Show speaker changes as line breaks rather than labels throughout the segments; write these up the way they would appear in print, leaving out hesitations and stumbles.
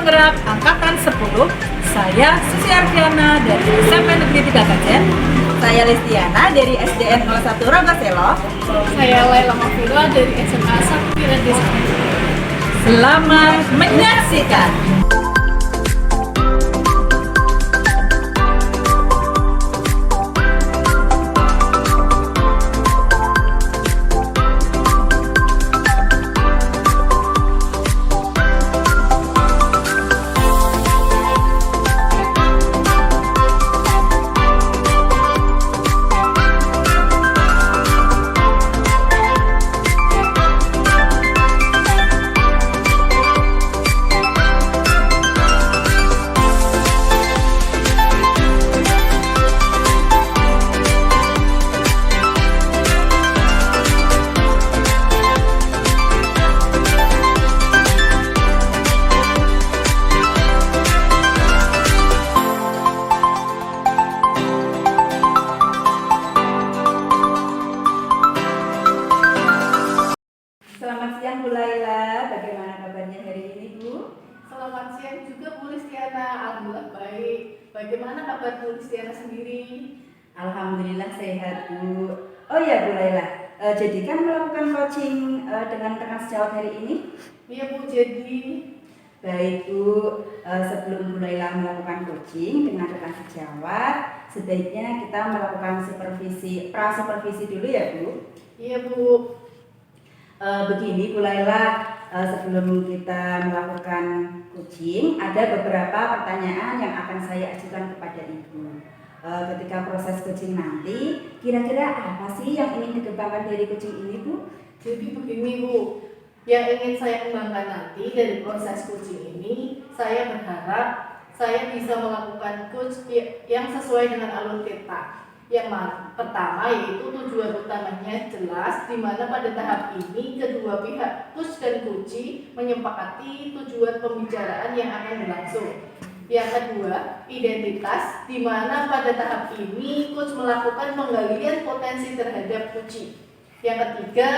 Penggerak Angkatan 10. Saya Susi Arfiana dari SMP Negeri 3 Kajen.
Saya Lestiana dari SDN 01 Rongoselo.
Saya Laila Mafira dari SMA 1 Desa.
Selamat menyaksikan.
Selamat siang Bu Laila, bagaimana kabarnya hari ini Bu?
Selamat siang juga Bu Listiana. Alhamdulillah baik. Bagaimana kabar Bu Listiana sendiri?
Alhamdulillah sehat Bu. Oh ya Bu Laila, jadi kan melakukan coaching dengan rekan sejawat hari ini?
Iya Bu, jadi
Baik Bu, sebelum Bu Laila melakukan coaching dengan rekan sejawat, sebaiknya kita melakukan pra-supervisi dulu ya Bu?
iya Bu.
Begini Bu Laila, sebelum kita melakukan coaching, ada beberapa pertanyaan yang akan saya ajukan kepada Ibu. Ketika proses coaching nanti, kira-kira apa sih yang ingin dikembangkan dari coaching ini Bu?
Jadi begini Bu, yang ingin saya kembangkan nanti dari proses coaching ini, saya berharap saya bisa melakukan coach yang sesuai dengan alur kita. Yang pertama yaitu tujuan utamanya jelas, di mana pada tahap ini kedua pihak coach dan coachee menyepakati tujuan pembicaraan yang akan berlangsung. Yang kedua, identitas, di mana pada tahap ini coach melakukan penggalian potensi terhadap coachee. Yang ketiga,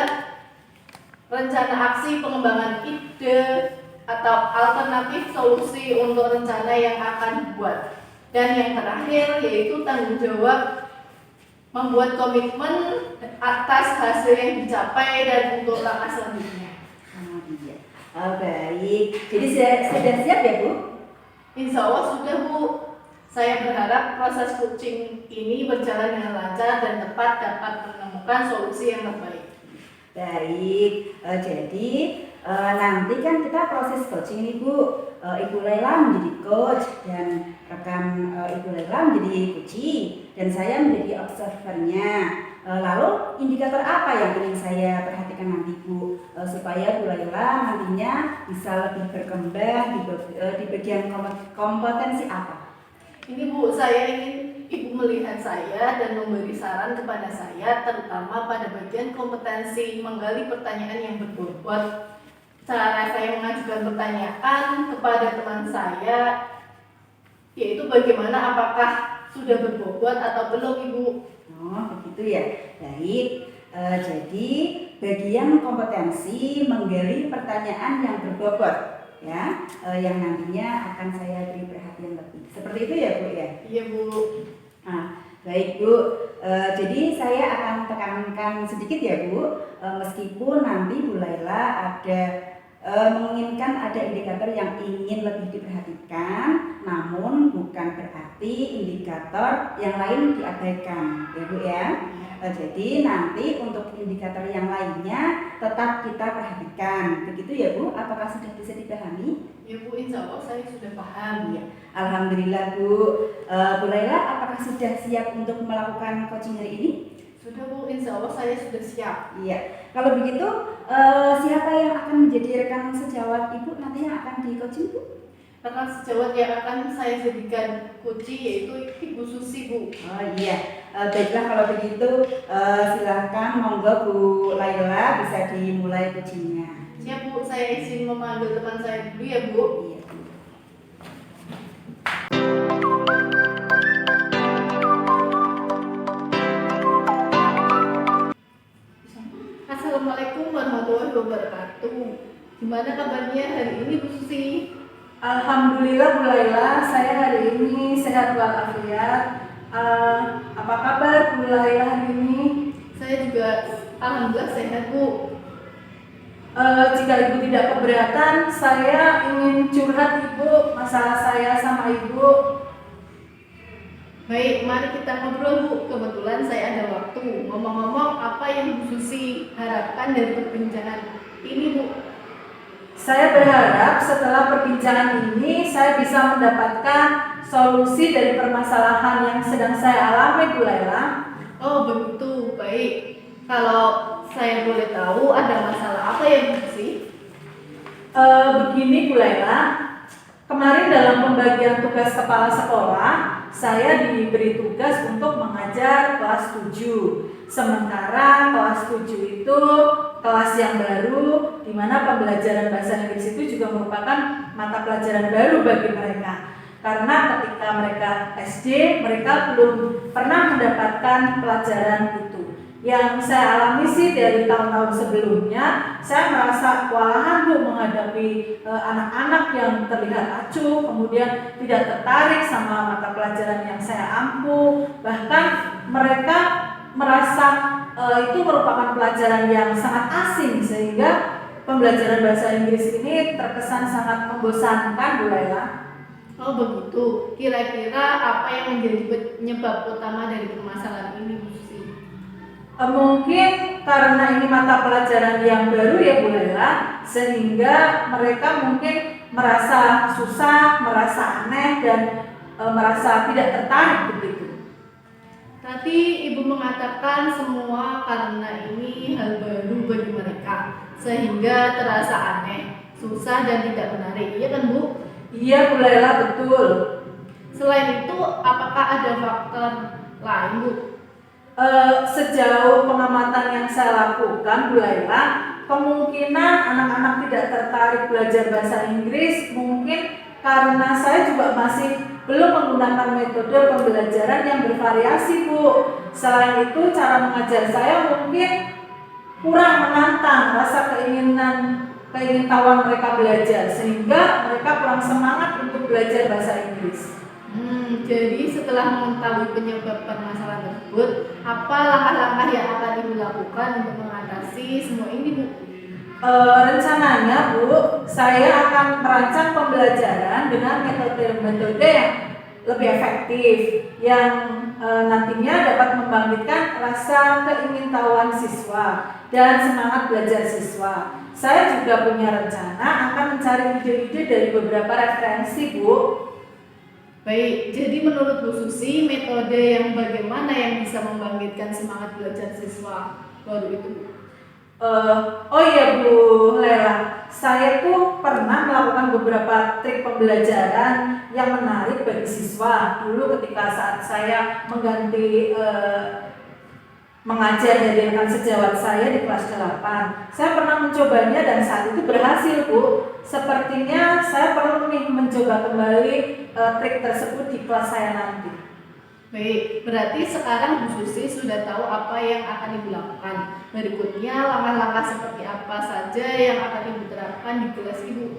rencana aksi pengembangan ide atau alternatif solusi untuk rencana yang akan dibuat. Dan yang terakhir yaitu tanggung jawab membuat komitmen atas hasil yang dicapai dan untuk langkah selanjutnya.
Iya. Baik, jadi sudah siap ya Bu?
Insya Allah sudah Bu. Saya berharap proses coaching ini berjalan dengan lancar dan tepat dapat menemukan solusi yang terbaik.
Baik, jadi nanti kan kita proses coaching ini Bu. Ibu Laila menjadi coach dan rekan Ibu Laila menjadi coachee dan saya menjadi observernya. Lalu indikator apa yang ingin saya perhatikan nanti Bu, supaya Bu Laila nantinya bisa lebih berkembang di bagian kompetensi apa?
Ini Bu, saya ingin Ibu melihat saya dan memberi saran kepada saya terutama pada bagian kompetensi menggali pertanyaan yang berbobot. Cara saya mengajukan pertanyaan kepada teman saya yaitu bagaimana, apakah sudah berbobot atau belum Ibu?
Oh begitu ya, baik. Jadi bagian kompetensi menggali pertanyaan yang berbobot ya, yang nantinya akan saya beri perhatian lebih. Seperti itu ya Bu ya?
Iya Bu.
Nah, baik Bu, jadi saya akan tekankan sedikit ya Bu, meskipun nanti Bu Laila menginginkan ada indikator yang ingin lebih diperhatikan, namun bukan berarti indikator yang lain diabaikan ya Bu ya. Jadi nanti untuk indikator yang lainnya tetap kita perhatikan, begitu ya Bu? Apakah sudah bisa dipahami?
Ya Bu, insya Allah saya sudah paham ya.
Alhamdulillah Bu. Bu Laila, apakah sudah siap untuk melakukan coaching hari ini?
Sudah Bu, insya Allah saya sudah siap.
Iya. Kalau begitu, siapa yang akan menjadi rekan sejawat Ibu nanti yang akan di coaching Bu?
Rekan sejawat yang akan saya jadikan coachee yaitu Ibu Susi Bu.
Oh iya. Baiklah kalau begitu, silahkan monggo Bu Laila bisa dimulai coachingnya.
Siap Bu, saya izin memanggil teman saya dulu ya Bu.
Iya Bu.
Assalamualaikum warahmatullahi wabarakatuh. Gimana kabarnya hari ini Bu Susi?
Alhamdulillah Bu Laila, saya hari ini sehat walafiat. Apa kabar Bu Laila hari ini?
Saya juga alhamdulillah sehat, Bu.
Jika Ibu tidak keberatan, saya ingin curhat Ibu masalah saya sama Ibu.
Baik, mari kita ngobrol, Bu. Kebetulan saya ada waktu. Ngomong-ngomong, apa yang Bu Susi harapkan dari perbincangan ini, Bu?
Saya berharap setelah perbincangan ini saya bisa mendapatkan solusi dari permasalahan yang sedang saya alami Bu Laila.
Oh, begitu. Baik. Kalau saya boleh tahu ada masalah apa ya, Bu Susi?
Begini Bu Laila, kemarin dalam pembagian tugas kepala sekolah, saya diberi tugas untuk mengajar kelas 7. Sementara kelas 7 itu kelas yang baru, di mana pembelajaran bahasa Inggris itu juga merupakan mata pelajaran baru bagi mereka. Karena ketika mereka SD, mereka belum pernah mendapatkan pelajaran itu. Yang saya alami sih dari tahun-tahun sebelumnya, saya merasa kewalahan Bu menghadapi anak-anak yang terlihat acuh, kemudian tidak tertarik sama mata pelajaran yang saya ampu. Bahkan mereka merasa itu merupakan pelajaran yang sangat asing, sehingga pembelajaran bahasa Inggris ini terkesan sangat membosankan Bu Laila.
Oh, begitu. Kira-kira apa yang menjadi penyebab utama dari permasalahan ini, Bu Susi?
Mungkin karena ini mata pelajaran yang baru ya Bu Laila, sehingga mereka mungkin merasa susah, merasa aneh, dan merasa tidak tertarik begitu.
Tadi Ibu mengatakan semua karena ini hal baru bagi mereka, sehingga terasa aneh, susah, dan tidak menarik. Iya kan, Bu?
Iya Bu Laila, betul.
Selain itu, apakah ada faktor lain, Bu?
Sejauh pengamatan yang saya lakukan Bu Laila, kemungkinan anak-anak tidak tertarik belajar bahasa Inggris mungkin karena saya juga masih belum menggunakan metode pembelajaran yang bervariasi Bu. Selain itu, cara mengajar saya mungkin kurang menantang rasa keingintahuan mereka belajar, sehingga mereka kurang semangat untuk belajar bahasa Inggris.
Jadi setelah mengetahui penyebab permasalahan tersebut, apa langkah-langkah yang akan Ibu lakukan untuk mengatasi semua ini, Bu?
Rencananya Bu, saya akan merancang pembelajaran dengan metode-metode yang lebih efektif, yang nantinya dapat membangkitkan rasa keingintahuan siswa dan semangat belajar siswa. Saya juga punya rencana akan mencari ide-ide dari beberapa referensi Bu.
Baik, jadi menurut Bu Susi, metode yang bagaimana yang bisa membangkitkan semangat belajar siswa baru itu?
Oh iya Bu Lela, saya tuh pernah melakukan beberapa trik pembelajaran yang menarik bagi siswa. Dulu ketika saat saya mengganti mengajar dari rekan sejawat saya di kelas 8, saya pernah mencobanya dan saat itu berhasil Bu. Sepertinya saya perlu nih mencoba kembali trik tersebut di kelas saya nanti.
Baik, berarti sekarang Bu Susi sudah tahu apa yang akan Ibu lakukan. Berikutnya, langkah-langkah seperti apa saja yang akan Ibu terapkan di kelas Ibu?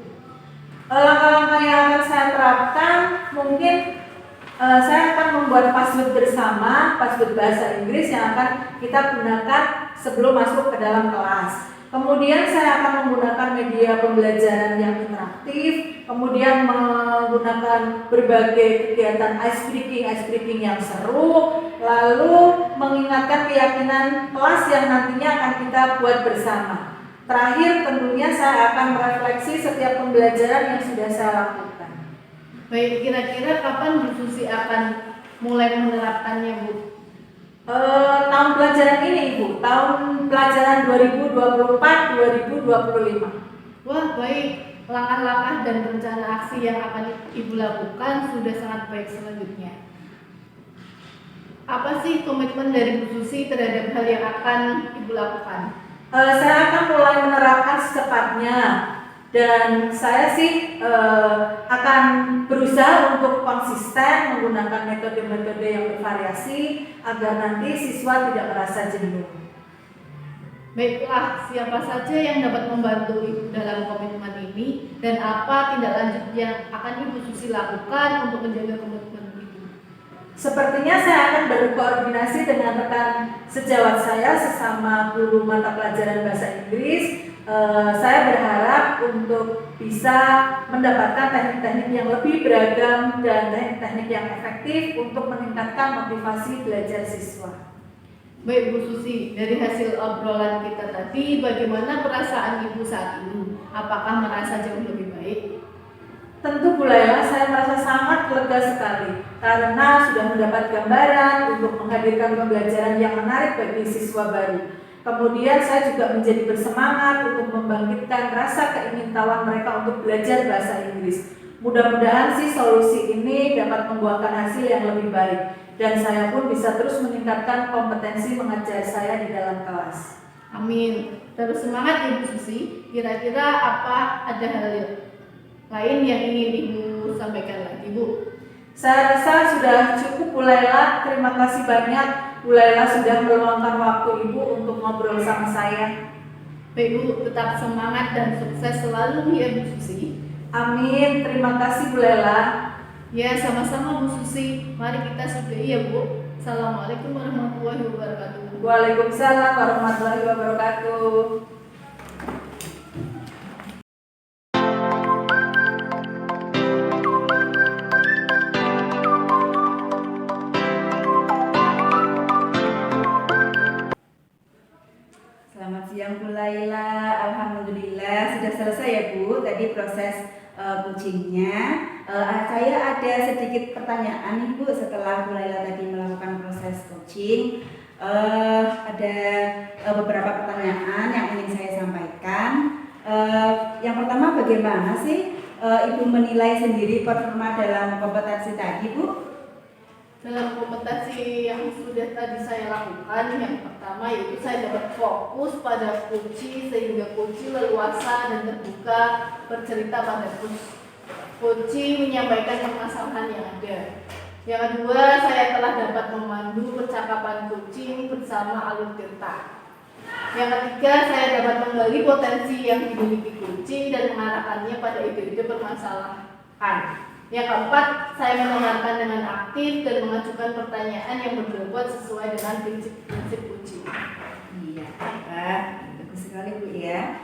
Langkah-langkah yang akan saya terapkan mungkin saya akan membuat password bersama, password bahasa Inggris yang akan kita gunakan sebelum masuk ke dalam kelas. Kemudian saya akan menggunakan media pembelajaran yang interaktif, kemudian menggunakan berbagai kegiatan ice breaking yang seru, lalu mengingatkan keyakinan kelas yang nantinya akan kita buat bersama. Terakhir tentunya saya akan merefleksi setiap pembelajaran yang sudah saya lakukan.
Baik, kira-kira kapan Bu Susi akan mulai menerapkannya, Bu?
Tahun pelajaran ini Bu, tahun pelajaran 2024-2025.
Wah, baik. Langkah-langkah dan rencana aksi yang akan Ibu lakukan sudah sangat baik selanjutnya. Apa sih komitmen dari Bu Susi terhadap hal yang akan Ibu lakukan?
Saya akan mulai menerapkan secepatnya. Dan saya sih akan berusaha untuk konsisten menggunakan metode-metode yang bervariasi agar nanti siswa tidak merasa jenuh.
Baiklah, siapa saja yang dapat membantu Ibu dalam komitmen ini dan apa tindak lanjut yang akan Ibu Susi lakukan untuk menjaga komitmen Ibu?
Sepertinya saya akan berkoordinasi dengan rekan sejawat saya sesama guru mata pelajaran bahasa Inggris. Saya berharap untuk bisa mendapatkan teknik-teknik yang lebih beragam dan teknik-teknik yang efektif untuk meningkatkan motivasi belajar siswa.
Baik Bu Susi, dari hasil obrolan kita tadi, bagaimana perasaan Ibu saat ini? Apakah merasa jauh lebih baik?
Tentu Bu Laila, saya merasa sangat lega sekali karena sudah mendapat gambaran untuk menghadirkan pembelajaran yang menarik bagi siswa baru. Kemudian saya juga menjadi bersemangat untuk membangkitkan rasa keingintahuan mereka untuk belajar bahasa Inggris. Mudah-mudahan sih solusi ini dapat membuahkan hasil yang lebih baik dan saya pun bisa terus meningkatkan kompetensi mengajar saya di dalam kelas.
Amin. Terus semangat Ibu Susi. Kira-kira apa ada hal lain yang ingin Ibu sampaikan lagi, Bu?
Saya rasa sudah cukup Bu Laila. Terima kasih banyak Bu Laila sudah meluangkan waktu Ibu untuk ngobrol sama saya.
Baik Bu, tetap semangat dan sukses selalu ya Bu Susi.
Amin. Terima kasih Bu Laila.
Ya, sama-sama Bu Susi. Mari kita sudahi ya Bu. Assalamualaikum warahmatullahi wabarakatuh.
Waalaikumsalam warahmatullahi wabarakatuh.
Selamat siang Bu Laila, alhamdulillah sudah selesai ya Bu tadi proses coachingnya. Saya ada sedikit pertanyaan nih Bu setelah Bu Laila tadi melakukan proses coaching. Ada beberapa pertanyaan yang ingin saya sampaikan. Yang pertama, bagaimana sih Ibu menilai sendiri performa dalam kompetensi tadi Bu?
Dalam kompetensi yang sudah tadi saya lakukan, yang pertama yaitu saya dapat fokus pada kunci sehingga kunci leluasa dan terbuka bercerita pada kunci menyampaikan permasalahan yang ada. Yang kedua, saya telah dapat memandu percakapan kucing bersama alur cerita. Yang ketiga, saya dapat menggali potensi yang dimiliki kucing dan mengarahkannya pada ide-ide permasalahan. Yang keempat, saya mendengarkan dengan aktif dan mengajukan pertanyaan yang berbobot sesuai dengan prinsip-prinsip kucing.
Iya, bagus sekali Bu ya.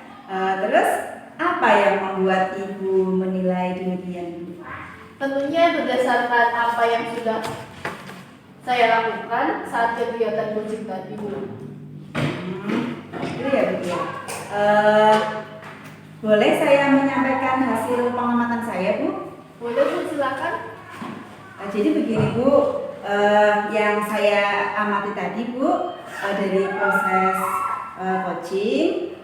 Terus apa yang membuat Ibu menilai demikian Bu?
Tentunya berdasarkan apa yang sudah saya lakukan saat kegiatan coaching tadi Bu.
Itu ya Bu ya. Boleh saya menyampaikan hasil pengamatan saya Bu?
Boleh Bu, silakan.
Jadi begini Bu, yang saya amati tadi Bu, dari proses coaching,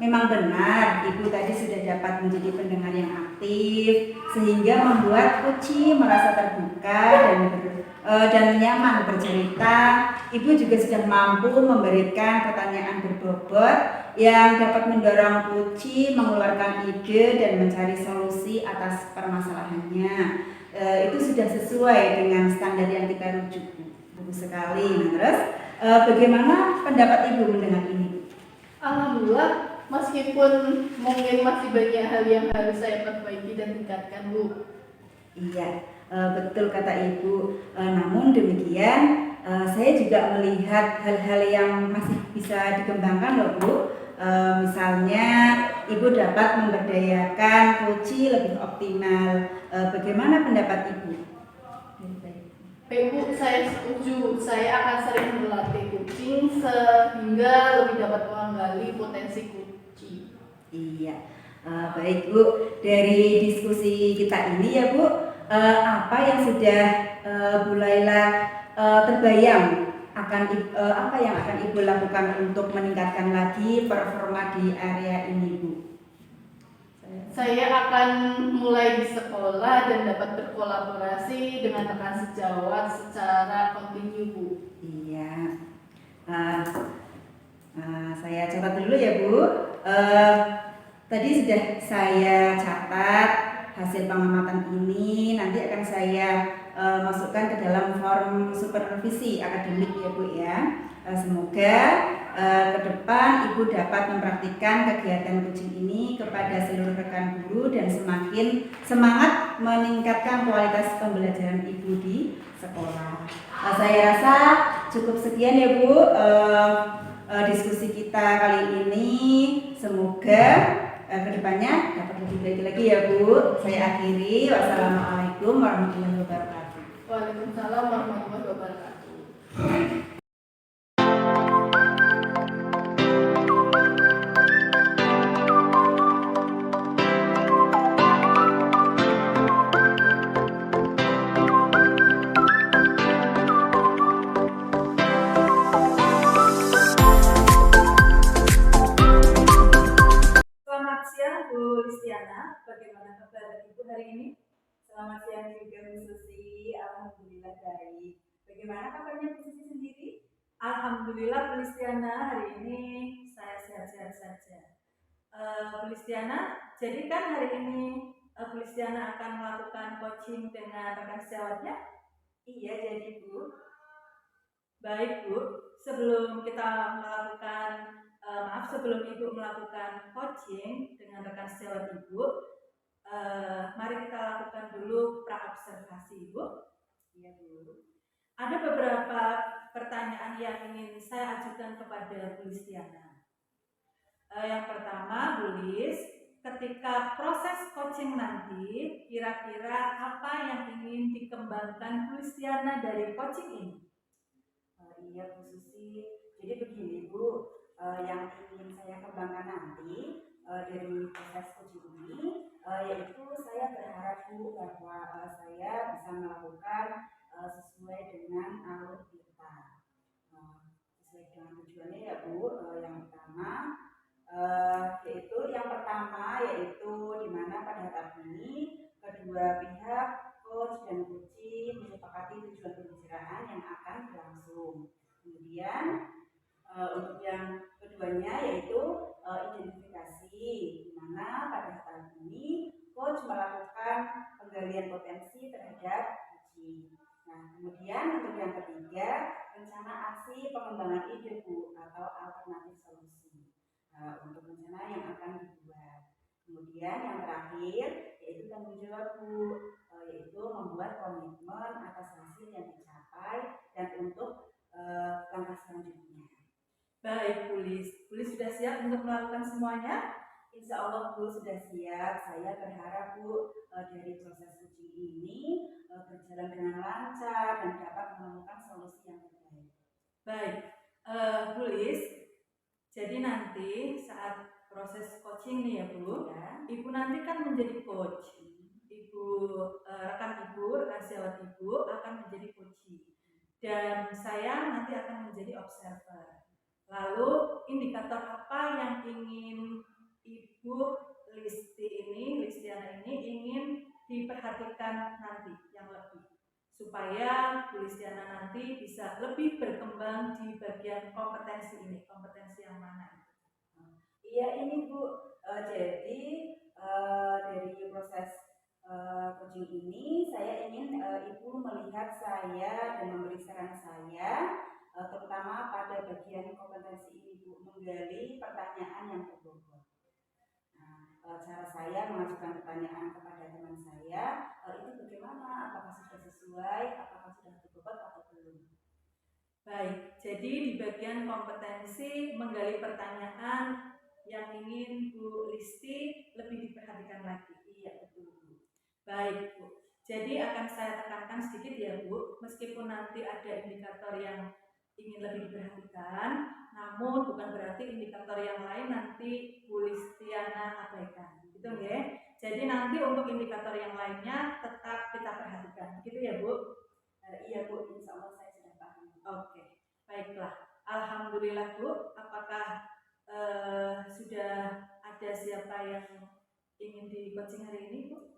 memang benar Ibu tadi sudah dapat menjadi pendengar yang aktif sehingga membuat Kuci merasa terbuka dan nyaman bercerita. Ibu juga sudah mampu memberikan pertanyaan berbobot yang dapat mendorong Kuci mengeluarkan ide dan mencari solusi atas permasalahannya. Itu sudah sesuai dengan standar yang kita rujuk Bu. Bagus sekali. Nah, terus bagaimana pendapat Ibu mendengar ini?
Alhamdulillah, meskipun mungkin masih banyak hal yang harus saya perbaiki dan tingkatkan Bu.
Iya, betul kata Ibu. Namun demikian, saya juga melihat hal-hal yang masih bisa dikembangkan loh Bu. Misalnya Ibu dapat memberdayakan Kuci lebih optimal. Bagaimana pendapat Ibu?
Baik Bu, saya setuju. Saya akan sering berlatih kucing sehingga lebih dapat menggali potensi kucing.
Iya, baik Bu. Dari diskusi kita ini ya Bu, apa yang sudah Bu Laila terbayang apa yang akan Ibu lakukan untuk meningkatkan lagi performa di area ini Bu?
Saya akan mulai di sekolah dan dapat berkolaborasi dengan rekan sejawat secara kontinu Bu.
Iya. Saya catat dulu ya Bu. Tadi sudah saya catat hasil pengamatan ini, nanti akan saya masukkan ke dalam form supervisi akademik ya Bu ya. Semoga ke depan Ibu dapat mempraktikkan kegiatan coaching ini kepada seluruh rekan guru dan semakin semangat meningkatkan kualitas pembelajaran Ibu di sekolah. Saya rasa cukup sekian ya Bu diskusi kita kali ini. Semoga kedepannya dapat lebih baik lagi ya Bu. Saya akhiri. Wassalamualaikum warahmatullahi wabarakatuh.
Waalaikumsalam warahmatullahi wabarakatuh.
Selamat siang Bu Listiana, bagaimana kabar Ibu hari ini?
Selamat siang juga Bu Susi. Alhamdulillah baik. Bagaimana kabarnya Bu Susi sendiri?
Alhamdulillah Bu Listiana, hari ini saya sehat-sehat saja. Bu Listiana, jadi kan hari ini Bu Listiana akan melakukan coaching dengan rekan sejawatnya?
Iya jadi Bu.
Baik Bu, sebelum kita melakukan sebelum Ibu melakukan coaching dengan rekan sejawat Ibu, mari kita lakukan dulu praobservasi Ibu.
Iya Bu.
Ada beberapa pertanyaan yang ingin saya ajukan kepada Bu Listiana. Yang pertama, Bu Lis, ketika proses coaching nanti, kira-kira apa yang ingin dikembangkan Bu Listiana dari coaching ini?
Iya Bu Susi. Jadi begini Bu, yang ingin saya kembangkan nanti dari proses coaching ini, yaitu saya berharap Bu bahwa saya bisa melakukan sesuai dengan alur kita, sesuai dengan tujuannya ya Bu. Yang pertama yaitu di mana pada tahap ini kedua pihak coach dan coachee menyepakati tujuan pembicaraan yang akan berlangsung. Kemudian untuk yang keduanya yaitu identifikasi, di mana pada tahap ini coach melakukan penggalian potensi terhadap coachee. Nah, kemudian untuk yang ketiga, rencana aksi pengembangan ide Bu atau alternatif solusi untuk rencana yang akan dibuat. Kemudian yang terakhir yaitu tanggung jawab Bu, yaitu membuat komitmen atas hasil yang dicapai dan untuk langkah selanjutnya.
Baik Bu Lis sudah siap untuk melakukan semuanya?
Insya Allah Bu sudah siap. Saya berharap Bu dari proses coaching ini berjalan dengan lancar dan dapat menemukan solusi yang terbaik.
Baik, Bu Lis, jadi nanti saat proses coaching nih ya Bu,
Ya.
Ibu nanti kan menjadi coach. Rekan sejawat Ibu akan menjadi coachee. Dan saya nanti akan menjadi observer. Lalu indikator apa yang ingin Ibu Listiana ini ingin diperhatikan nanti yang lebih, supaya Bu Listiana nanti bisa lebih berkembang di bagian kompetensi ini. Kompetensi yang mana?
Iya ini Bu, jadi dari proses coaching ini saya ingin Ibu melihat saya dan memberi saran saya terutama pada bagian kompetensi ini Bu, menggali pertanyaan yang berbobot. Nah, cara saya mengajukan pertanyaan kepada teman saya itu bagaimana? Apakah sudah sesuai? Apakah sudah berbobot atau belum?
Baik, jadi di bagian kompetensi menggali pertanyaan yang ingin Bu Listi lebih diperhatikan lagi.
Iya betul Bu.
Baik Bu, jadi akan saya tekankan sedikit ya Bu, meskipun nanti ada indikator yang ingin lebih diperhatikan, namun bukan berarti indikator yang lain nanti Bu Listiana abaikan, gitu ya. Jadi nanti untuk indikator yang lainnya tetap kita perhatikan, gitu ya Bu?
Iya Bu, insya Allah saya sudah paham.
Oke, baiklah. Alhamdulillah Bu, apakah sudah ada siapa yang ingin di coaching hari ini Bu?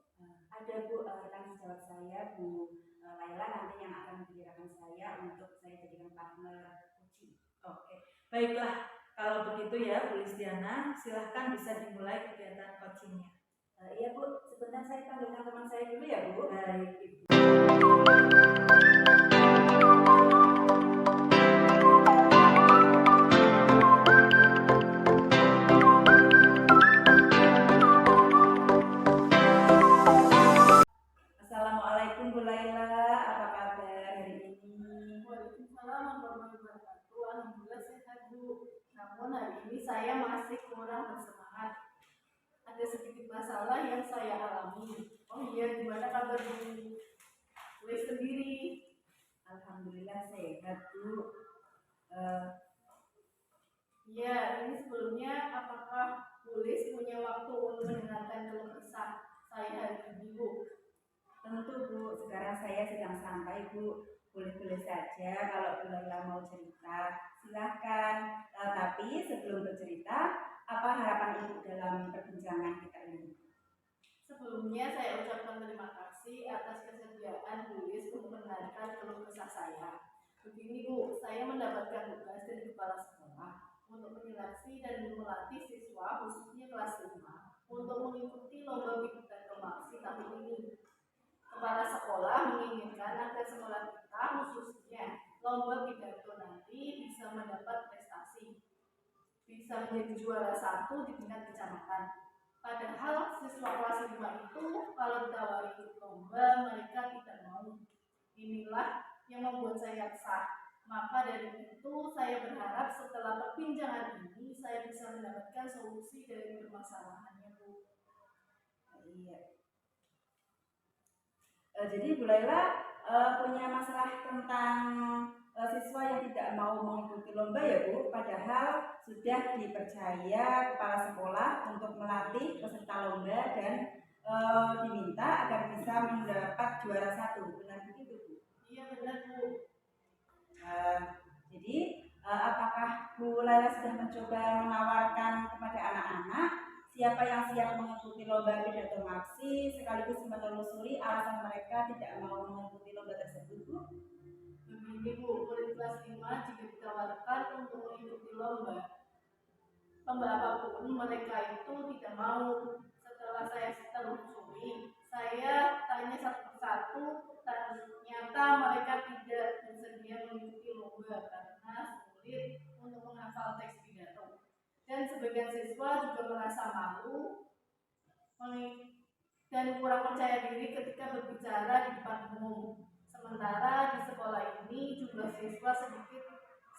Ada Bu, rekan sejawat saya Bu Laila nanti yang akan menjadi saya untuk saya jadikan partner coaching.
Oke, baiklah. Kalau begitu ya Bu Listiana, silahkan bisa dimulai kegiatan coachingnya.
Iya Bu, sebentar saya panggilkan teman saya dulu ya Bu.
Baik Ibu.
hari ini saya masih kurang bersemangat. Ada sedikit masalah yang saya alami. Oh iya, gimana kabar Bu? Boleh sendiri.
Alhamdulillah sehat Bu. Eh,
Iya, ini sebelumnya apakah Bulis punya waktu untuk mendengarkan keluh kesah saya hari ini Bu?
Tentu Bu, sekarang saya sedang santai Bu. Boleh-boleh saja kalau Bu Laila mau cerita, silahkan. Tapi sebelum bercerita, apa harapan Ibu dalam perbincangan kita ini?
Sebelumnya saya ucapkan terima kasih atas kesediaan Bulis untuk mendengarkan keluh kesah saya. Begini Bu, saya mendapatkan tugas dari kepala sekolah untuk menyeleksi dan melatih siswa khususnya kelas 5 untuk mengikuti lomba pidato maksi tahun ini. Kepala sekolah menginginkan agar sekolah kita khususnya lomba pidato nanti bisa mendapat prestasi, bisa menjadi juara 1 di tingkat kecamatan. Padahal siswa kelas 5 itu kalau ditawari ikut lomba mereka tidak mau. Inilah yang membuat saya resah. Maka dari itu saya berharap setelah perbincangan ini saya bisa mendapatkan solusi dari permasalahannya Bu.
Iya. Jadi Bu Laila punya masalah tentang siswa yang tidak mau mengikuti lomba ya Bu, padahal sudah dipercaya kepala sekolah untuk melatih peserta lomba dan diminta agar bisa mendapat juara 1, benar begitu Bu?
Iya benar Bu.
Eh, jadi apakah Bu Laila sudah mencoba menawarkan kepada anak-anak siapa yang siap mengikuti lomba pidato maksi sekaligus menelusuri alasan mereka tidak mau mengikuti lomba tersebut Bu?
Begini Bu, murid kelas 5 jika ditawarkan untuk mengikuti lomba apapun mereka itu tidak mau. Setelah saya telusuri, saya tanya satu persatu, ternyata mereka tidak bersedia mengikuti lomba karena sulit untuk menghafal teks pidato. Dan sebagian siswa juga merasa malu dan kurang percaya diri ketika berbicara di depan umum. Sementara di sekolah ini jumlah siswa sedikit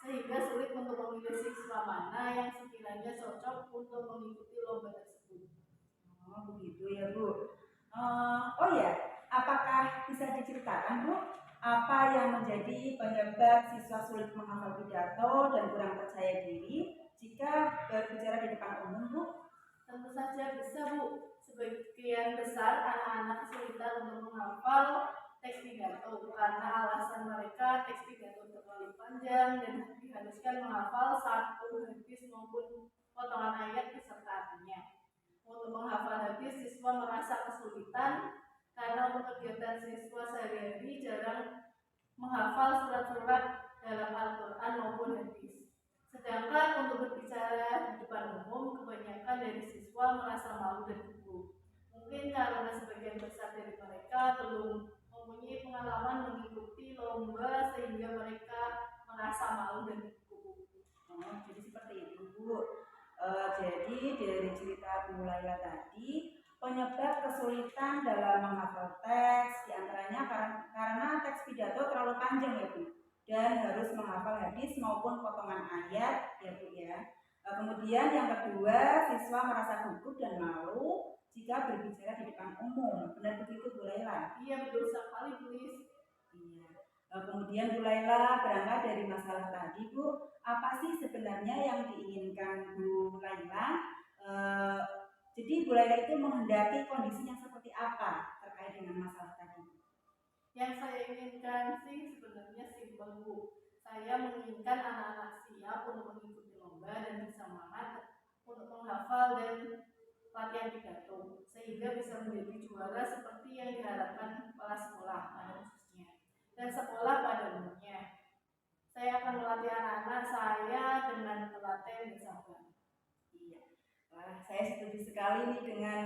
sehingga sulit untuk memilih siswa mana yang sekiranya cocok untuk mengikuti lomba tersebut.
Oh begitu ya Bu. Oh ya, apakah bisa diceritakan Bu apa yang menjadi penyebab siswa sulit menghafal pidato dan kurang percaya diri jika berbicara di depan umum Bu?
Tentu saja bisa Bu. Sebagian besar anak-anak kesulitan untuk menghafal teks pidato karena alasan mereka teks pidato terlalu panjang dan diharuskan menghafal satu hadis maupun potongan ayat beserta artinya. Untuk menghafal hadis, siswa merasa kesulitan karena untuk kegiatan siswa sehari-hari jarang menghafal surat-surat dalam Al-Quran maupun hadis. Sedangkan untuk berbicara di depan umum, kebanyakan dari siswa merasa malu dan gugup. Mungkin karena sebagian besar dari mereka belum mempunyai pengalaman mengikuti lomba sehingga mereka merasa malu dan gugup.
Oh, jadi seperti itu Bu. Jadi dari cerita Bu Laila tadi, penyebab kesulitan dalam menghafal teks diantaranya karena teks pidato terlalu panjang ya Bu, dan harus menghafal hadis maupun potongan ayat ya Bu ya. Kemudian yang kedua, siswa merasa gugup dan malu jika berbicara di depan umum. Benar begitu Bu Laila?
Iya betul sekali Bulis.
Iya. Kemudian Bu Laila berangkat dari masalah tadi Bu, apa sih sebenarnya yang diinginkan Bu Laila? Jadi Bu Laila itu menghendaki kondisi yang seperti apa terkait dengan masalah tadi?
Yang saya inginkan sih sebenarnya simpel Bu. Saya menginginkan anak-anak siap untuk mengikuti lomba dan bersemangat untuk menghafal dan latihan pidato sehingga bisa menjadi juara seperti yang diharapkan kepala sekolah pada khususnya dan sekolah pada umumnya. Saya akan melatih anak-anak saya dengan telaten dan sabar.
Iya. Wah, saya setuju sekali nih dengan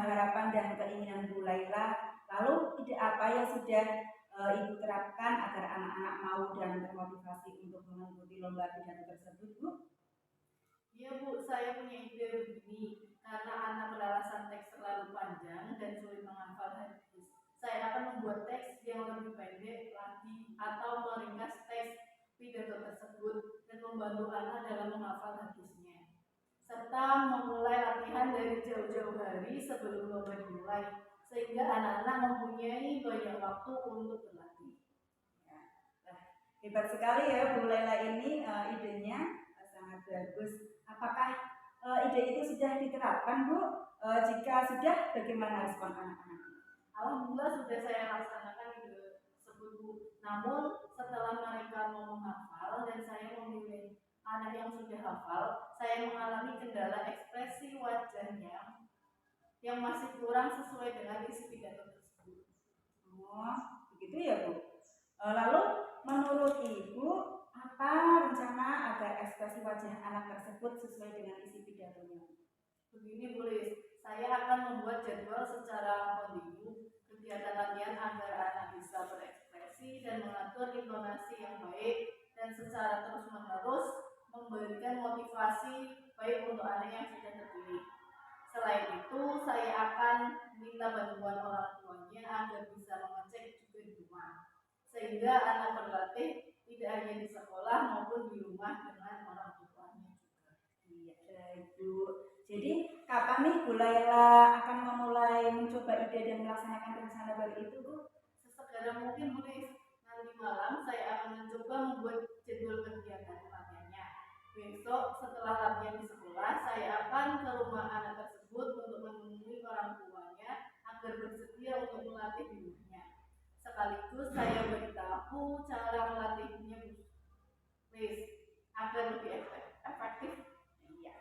harapan dan keinginan Bu Laila. Lalu ide apa yang sudah Ibu terapkan agar anak-anak mau dan termotivasi untuk mengikuti lomba pidato tersebut Bu?
Iya Bu, saya punya ide begini. Karena anak beralasan teks terlalu panjang dan sulit menghafal hadis, saya akan membuat teks yang lebih pendek lagi atau meringkas teks pidato tersebut dan membantu membantu anak dalam menghafal hadisnya, serta memulai latihan dari jauh-jauh hari sebelum lomba dimulai, sehingga anak-anak mempunyai banyak waktu untuk berlatih.
Ya. Nah, hebat sekali ya Bu Laila ini, idenya sangat bagus. Apakah ide itu sudah diterapkan Bu? Jika sudah, bagaimana respon anak-anak?
Alhamdulillah sudah saya laksanakan ide tersebut Bu. Namun setelah mereka mau menghafal dan saya memilih anak yang sudah hafal, saya mengalami kendala ekspresi wajahnya yang masih kurang sesuai dengan isi pidato tersebut.
Oh, begitu ya Bu. Lalu menurut Ibu, apa rencana agar ekspresi wajah anak tersebut sesuai dengan isi pidatonya?
Begini Bu Lis, saya akan membuat jadwal secara kontinu kegiatan latihan agar anak bisa berekspresi dan mengatur intonasi yang baik, dan secara terus-menerus memberikan motivasi baik untuk anak yang sudah terpilih. Selain itu, saya akan minta bantuan orang tuanya agar bisa mengecek juga di rumah, sehingga anak berlatih tidak hanya di sekolah maupun di rumah dengan orang tuanya juga.
Iya, baik Bu. Jadi kapan nih Bu Laila akan memulai mencoba ide dan melaksanakan rencana baru itu Bu?
Sesegera mungkin Bu Lis, nanti malam saya akan mencoba membuat jadwal kegiatan latihannya. Besok setelah latihan di sekolah, saya akan ke rumah anak tersebut untuk menemui orang tuanya agar bersedia untuk melatih di rumahnya. Sekaligus saya beritahu cara melatihnya Bu Lis agar lebih efektif.
Iya.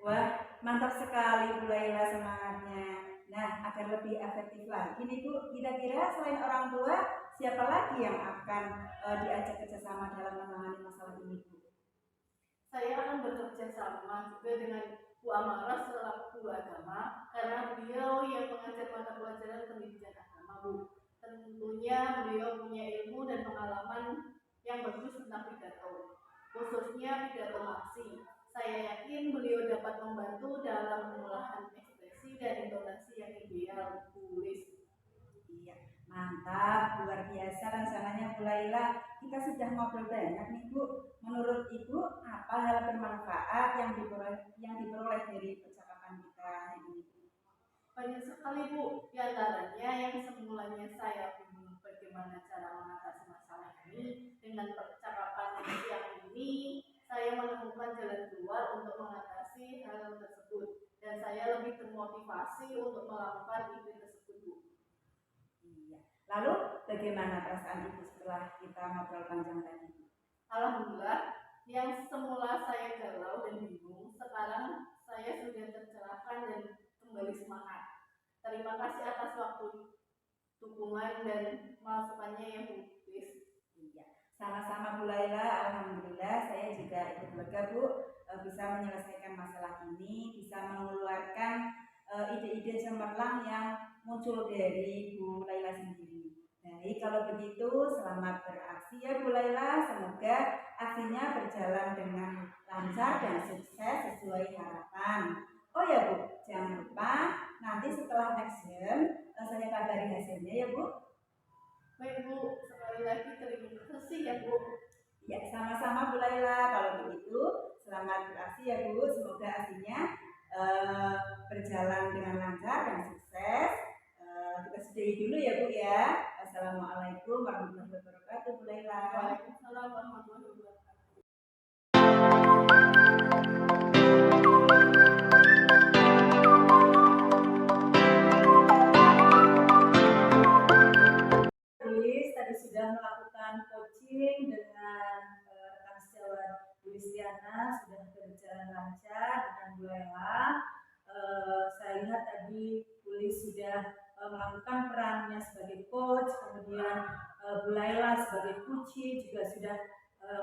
Wah, mantap sekali Bu Laila semangatnya. Nah, agar lebih efektif lagi nih Bu, kira-kira selain orang tua, siapa lagi yang akan diajak kerjasama dalam menangani masalah ini Bu?
Saya akan bekerja sama juga dengan Bu Amara selaku guru agama, karena beliau yang mengajar mata pelajaran pendidikan agama Bu. Tentunya beliau punya ilmu dan pengalaman yang bagus tentang pidato, khususnya pidato maksi. Saya yakin beliau dapat membantu dalam pengolahan ekspresi dan intonasi yang ideal Bu Lis.
Iya, mantap, luar biasa rencananya Bu Laila. Kita sudah ngobrol banyak nih Bu. Menurut Ibu, apa hal bermanfaat yang diperoleh dari percakapan kita hari ini?
Banyak sekali Bu, diantaranya yang semulanya saya bingung bagaimana cara mengatasi masalah ini, dengan percakapan yang ini saya menemukan jalan keluar untuk mengatasi hal tersebut, dan saya lebih termotivasi untuk melakukan ide tersebut Bu.
Iya. Lalu bagaimana perasaan Ibu setelah kita ngobrol panjang tadi?
Alhamdulillah, yang semula saya galau dan bingung, sekarang saya sudah tercerahkan dan kembali semangat. Terima kasih atas waktu, dukungan, dan masukannya ya Bu Lis.
Iya, sama-sama Bu Laila. Alhamdulillah saya juga ikut lega Bu, bisa menyelesaikan masalah ini, bisa mengeluarkan ide-ide cemerlang yang muncul dari Bu Laila sendiri. Baik, kalau begitu selamat beraksi ya Bu Laila. Semoga aksinya berjalan dengan lancar dan sukses sesuai harapan. Oh ya Bu, jangan lupa nanti setelah action saya kabari hasilnya ya Bu.
Baik Bu, sekali lagi terima kasih ya Bu.
Ya, sama-sama Bu Laila. Kalau begitu, selamat beraksi ya Bu. Semoga aksinya berjalan dengan lancar dan sukses. Kita sudahi dulu ya Bu ya. Assalamualaikum warahmatullahi wabarakatuh Bu Laila.
Waalaikumsalam warahmatullahi wabarakatuh.
Tadi sudah melakukan coaching dengan rekan sejawat Bu Listiana, sudah berjalan lancar dengan Bu Laila. Saya lihat tadi Bu Lis sudah melakukan perannya sebagai coach, kemudian Bu Laila sebagai coaching juga sudah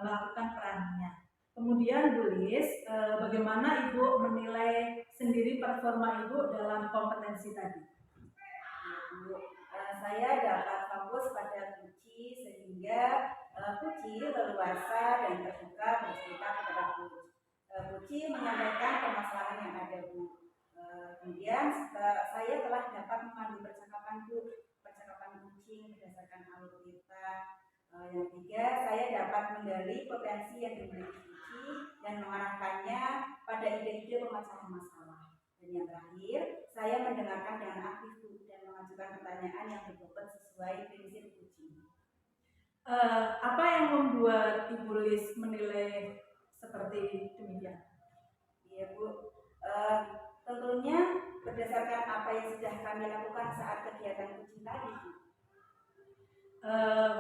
melakukan perannya. Kemudian Bu Lis, bagaimana Ibu menilai sendiri performa Ibu dalam kompetensi tadi?
Ya, Bu. Saya dapat fokus pada Puci sehingga Puci leluasa dan terbuka bercerita kepada Bu. Puci menyampaikan permasalahan yang ada Bu. Kemudian saya telah dapat memandu percakapan Puci berdasarkan alur kita. Yang ketiga, saya dapat menggali potensi kompetensi yang dimiliki Puji dan mengarahkannya pada ide-ide pemecahan masalah. Dan yang terakhir, saya mendengarkan dengan aktif dan mengajukan pertanyaan yang berbobot sesuai prinsip Puji.
Apa yang membuat Ibu Lis menilai seperti demikian?
Iya Bu, tentunya berdasarkan apa yang sudah kami lakukan saat kegiatan Puji tadi Bu.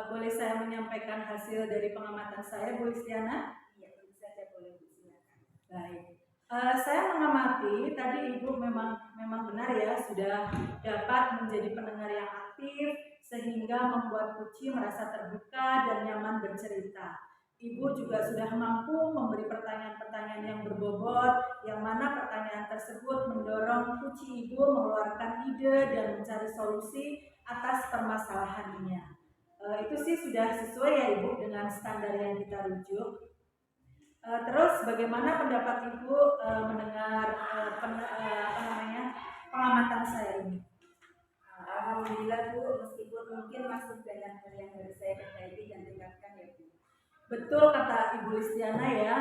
Boleh saya menyampaikan hasil dari pengamatan saya, Bu Listiana?
Iya, tentu saja boleh Bu, silakan.
Baik. Saya mengamati tadi Ibu memang benar ya, sudah dapat menjadi pendengar yang aktif sehingga membuat Puji merasa terbuka dan nyaman bercerita. Ibu juga sudah mampu memberi pertanyaan-pertanyaan yang berbobot, yang mana pertanyaan tersebut mendorong Puji Ibu mengeluarkan ide dan mencari solusi atas permasalahannya. Itu sih sudah sesuai ya Ibu dengan standar yang kita rujuk. Terus bagaimana pendapat Ibu mendengar pengamatan saya ini?
Alhamdulillah Bu, meskipun mungkin masih banyak hal yang harus saya perbaiki dan tingkatkan ya Bu.
Betul kata Ibu Listiana ya.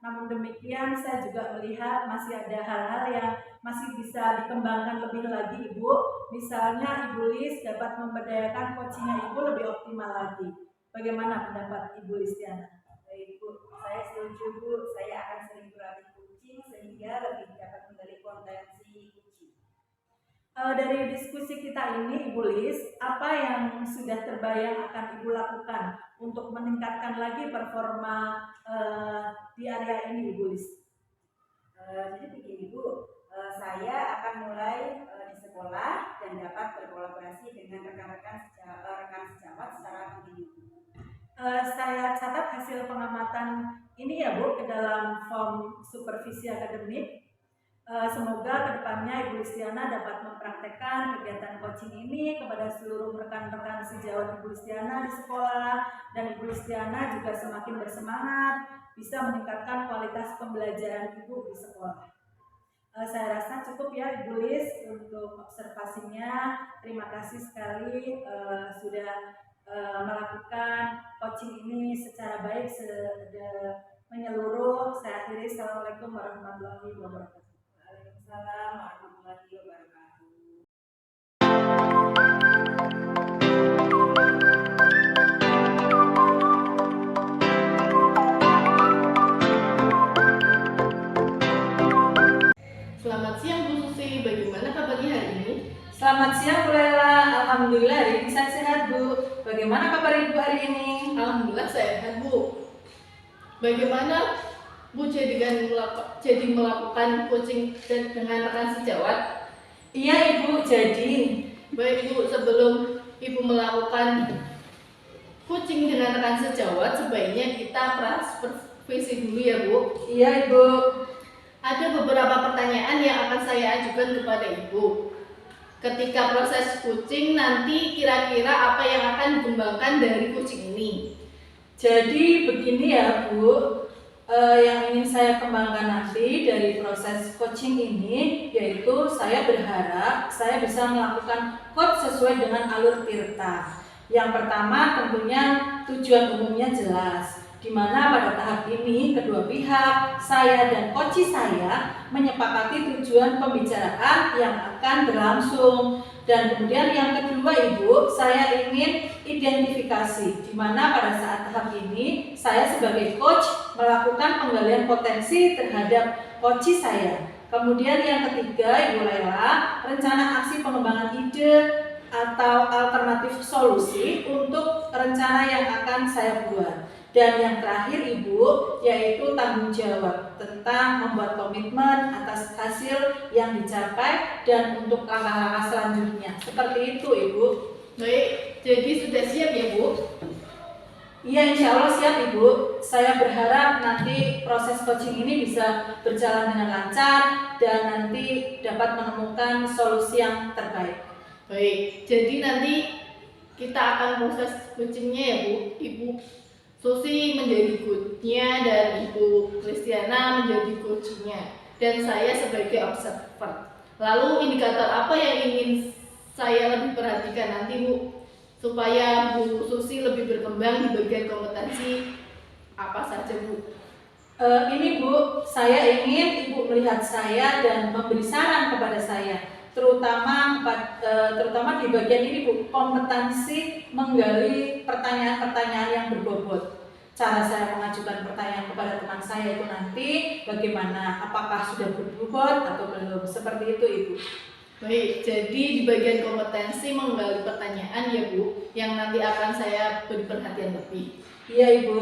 Namun demikian saya juga melihat masih ada hal-hal yang masih bisa dikembangkan lebih lagi Ibu. Misalnya Ibu Lis dapat memberdayakan coachingnya Ibu lebih optimal lagi. Bagaimana pendapat Ibu Listiana?
Baik Bu, saya setuju Bu, saya akan sering berlatih coaching sehingga lebih dapat menggali potensi coaching.
Dari diskusi kita ini Ibu Lis, apa yang sudah terbayang akan Ibu lakukan untuk meningkatkan lagi performa di area ini Ibu Lis?
Jadi begini Bu, saya akan mulai di sekolah dan dapat berkolaborasi dengan rekan-rekan sejawat secara kontinu.
Saya catat hasil pengamatan ini ya Bu ke dalam form supervisi akademik. Semoga kedepannya Ibu Listiana dapat mempraktekkan kegiatan coaching ini kepada seluruh rekan-rekan sejawat Ibu Listiana di sekolah, dan Ibu Listiana juga semakin bersemangat bisa meningkatkan kualitas pembelajaran Ibu di sekolah. Saya rasa cukup ya Ibu Lis untuk observasinya. Terima kasih sekali sudah melakukan coaching ini secara baik menyeluruh. Saya akhiri. Assalamualaikum warahmatullahi wabarakatuh.
Waalaikumsalam warahmatullahi wabarakatuh.
Selamat siang Bu Susi, bagaimana kabarnya hari ini?
Selamat siang Bu Lela. Alhamdulillah hari ini saya sehat Bu. Bagaimana kabar Ibu hari ini?
Alhamdulillah sehat Bu. Bagaimana Bu jadi melakukan coaching dengan rekan sejawat?
Iya Ibu, jadi
Baik Bu, sebelum Ibu melakukan coaching dengan rekan sejawat, sebaiknya kita supervisi dulu ya Bu.
iya Ibu.
Ada beberapa pertanyaan yang akan saya ajukan kepada Ibu. Ketika proses coaching nanti kira-kira apa yang akan dikembangkan dari coaching ini?
Jadi begini ya Bu, yang ingin saya kembangkan nanti dari proses coaching ini, yaitu saya berharap saya bisa melakukan coach sesuai dengan alur Tirta. Yang pertama tentunya tujuan umumnya jelas, di mana pada tahap ini kedua pihak, saya dan coach saya menyepakati tujuan pembicaraan yang akan berlangsung. Dan kemudian yang kedua Ibu, saya ingin identifikasi, di mana pada saat tahap ini saya sebagai coach melakukan penggalian potensi terhadap coach saya. Kemudian yang ketiga Ibu Lela, rencana aksi pengembangan ide atau alternatif solusi untuk rencana yang akan saya buat. Dan yang terakhir Ibu, yaitu tanggung jawab tentang membuat komitmen atas hasil yang dicapai dan untuk langkah-langkah selanjutnya. Seperti itu Ibu.
Baik, jadi sudah siap ya Bu?
Iya, insya Allah siap Ibu. Saya berharap nanti proses coaching ini bisa berjalan dengan lancar dan nanti dapat menemukan solusi yang terbaik.
Baik, jadi nanti kita akan proses coachingnya ya Bu. Ibu Susi menjadi coachnya dan Ibu Kristiana menjadi coachnya, dan saya sebagai observer. Lalu indikator apa yang ingin saya lebih perhatikan nanti Bu, supaya Bu Susi lebih berkembang di bagian kompetensi Apa saja, Bu?
Ini Bu, saya ingin Ibu melihat saya dan memberi saran kepada saya, terutama di bagian ini Bu, kompetensi menggali pertanyaan-pertanyaan yang berbobot. Cara saya mengajukan pertanyaan kepada teman saya itu nanti bagaimana, apakah sudah berbobot atau belum, seperti itu Ibu.
Baik, jadi di bagian kompetensi menggali pertanyaan ya Bu, yang nanti akan saya beri perhatian lebih.
Iya Ibu.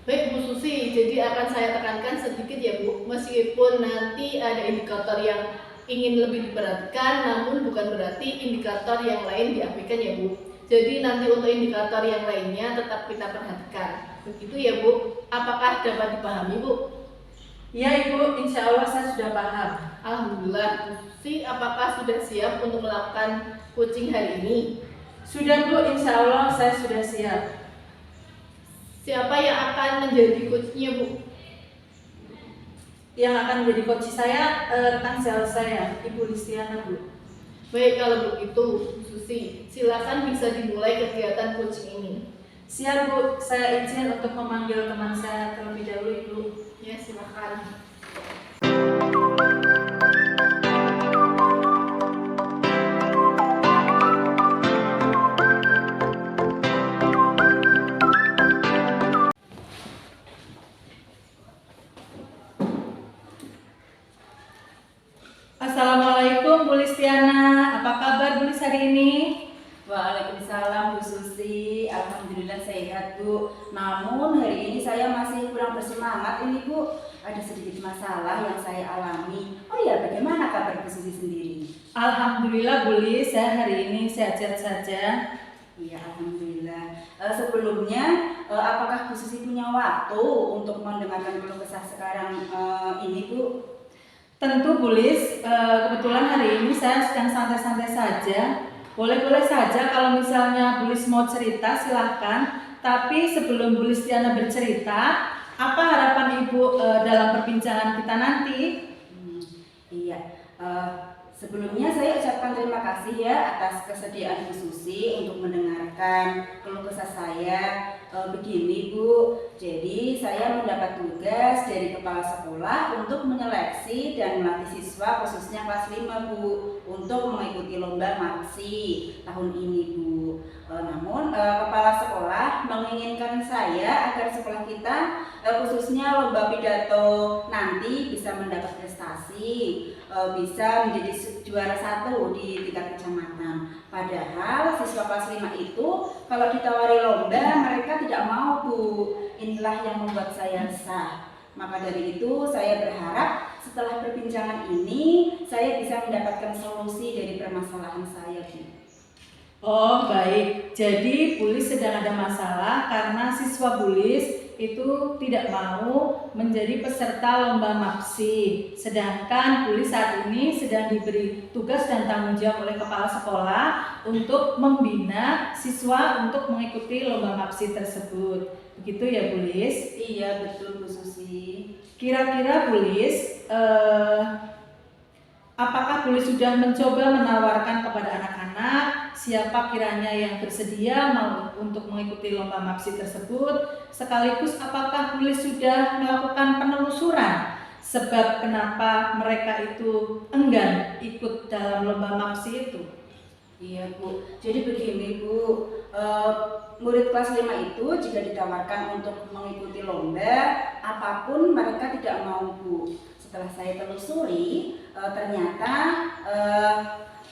Baik Bu Susi, jadi akan saya tekankan sedikit ya Bu, meskipun nanti ada indikator yang ingin lebih diperhatikan, namun bukan berarti indikator yang lain diabaikan ya Bu. Jadi nanti untuk indikator yang lainnya tetap kita perhatikan. Begitu ya Bu, apakah dapat dipahami Bu?
Iya Ibu, insya Allah saya sudah paham.
Alhamdulillah, Bu Susi, apakah sudah siap untuk melakukan coaching hari ini?
Sudah Bu, insya Allah saya sudah siap.
Siapa yang akan menjadi coachnya Bu?
Yang akan menjadi coach saya rekan sales saya, Ibu Listiana Bu.
Baik, kalau begitu Bu Susi, silakan bisa dimulai kegiatan coaching ini.
Siap Bu, saya izin untuk memanggil teman saya terlebih dahulu Ibu.
Ya, silakan.
Assalamualaikum Bu Listiana, apa kabar Bu Lis hari ini?
Waalaikumsalam Bu Susi, alhamdulillah sehat Bu. Namun hari ini saya masih kurang bersemangat ini Bu. Ada sedikit masalah yang saya alami. Oh ya, bagaimana kabar Bu Susi sendiri?
Alhamdulillah Bu Lis, saya hari ini sehat-sehat saja.
Iya, alhamdulillah. Sebelumnya, apakah Bu Susi punya waktu untuk mendengarkan keluh kesah sekarang ini Bu?
Tentu Bu Lis, kebetulan hari ini saya sedang santai-santai saja. Boleh-boleh saja kalau misalnya Bu Lis mau cerita silahkan. Tapi sebelum Bu Listiana bercerita, apa harapan Ibu dalam perbincangan kita nanti?
Iya, sebelumnya saya ucapkan terima kasih ya atas kesediaan Bu Susi untuk mendengarkan keluh kesah saya. Begini Bu, jadi saya mendapat tugas dari kepala sekolah untuk menyeleksi dan melatih siswa khususnya kelas 5 Bu untuk mengikuti lomba MAPSI tahun ini Bu. Namun kepala sekolah menginginkan saya agar sekolah kita khususnya lomba pidato nanti bisa mendapat prestasi, bisa menjadi juara 1 di tingkat kecamatan. Padahal siswa kelas 5 itu kalau ditawari lomba mereka tidak mau Bu. Inilah yang membuat saya resah. Maka dari itu saya berharap setelah perbincangan ini saya bisa mendapatkan solusi dari permasalahan saya Bu.
Oh baik, jadi Bu Lis sedang ada masalah karena siswa Bu Lis itu tidak mau menjadi peserta lomba MAPSI. Sedangkan Bu Lis saat ini sedang diberi tugas dan tanggung jawab oleh kepala sekolah untuk membina siswa untuk mengikuti lomba MAPSI tersebut. Begitu ya Bu Lis?
Iya betul Bu Susi.
Kira-kira Bu Lis, apakah Bu Lis sudah mencoba menawarkan kepada anak-anak siapa kiranya yang bersedia mau untuk mengikuti lomba MAPSI tersebut? Sekaligus apakah Bu Lis sudah melakukan penelusuran sebab kenapa mereka itu enggan ikut dalam lomba MAPSI itu?
Iya Bu, jadi begini Bu, murid kelas 5 itu jika ditawarkan untuk mengikuti lomba apapun mereka tidak mau Bu. Setelah saya telusuri, ternyata